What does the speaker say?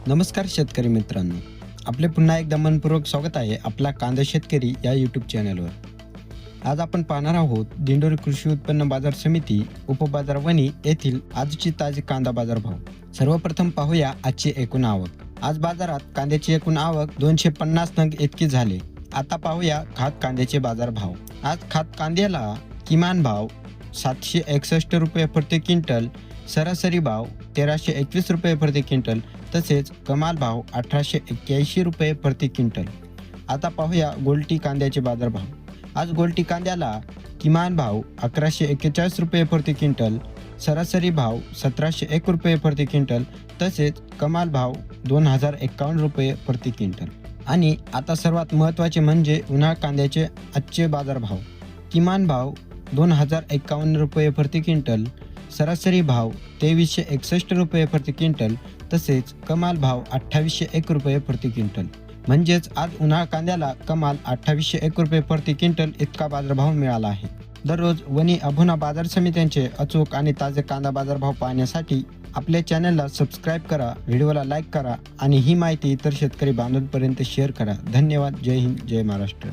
नमस्कार शेतकरी मित्रांनो, आपले पुन्हा एकदा मनपूर्वक स्वागत आहे आपला कांदा शेतकरी या यूट्यूब चॅनलवर. आज आपण पाहणार आहोत दिंडोरी कृषी उत्पन्न बाजार समिती उपबाजार वणी येथील आजची ताजी कांदा बाजार भाव. सर्वप्रथम पाहूया आजची एकूण आवक. आज बाजारात कांद्याची एकूण आवक 250 नग इतकी झाली. आता पाहूया खात कांद्याचे बाजार भाव. आज खात कांद्याला किमान भाव 761 रुपये प्रति क्विंटल, सरासरी भाव 1321 रुपये प्रति क्विंटल तसेच कमाल भाव 1881 रुपये प्रति क्विंटल. आता पाहूया गोल्टी कांद्याचे बाजारभाव. आज गोल्टी कांद्याला किमान भाव 1141 रुपये प्रति क्विंटल, सरासरी भाव 1701 रुपये प्रति क्विंटल तसेच कमाल भाव 2051 रुपये प्रति क्विंटल. आणि आता सर्वात महत्त्वाचे म्हणजे उन्हाळ कांद्याचे आजचे बाजारभाव. किमान भाव 2051 रुपये प्रति क्विंटल, सरासरी भाव 2361 रुपये प्रति क्विंटल तसेच कमाल भाव 2801 रुपये प्रति क्विंटल. म्हणजेच आज उन्हाळ कांद्याला कमाल 2801 रुपये प्रति क्विंटल इतका बाजारभाव मिळाला आहे. दररोज वणी अभुना बाजार समित्यांचे अचूक आणि ताजे कांदा बाजारभाव पाहण्यासाठी आपल्या चॅनलला सबस्क्राईब करा, व्हिडिओला लाईक करा आणि ही माहिती इतर शेतकरी बांधवांपर्यंत शेअर करा. धन्यवाद. जय हिंद, जय महाराष्ट्र.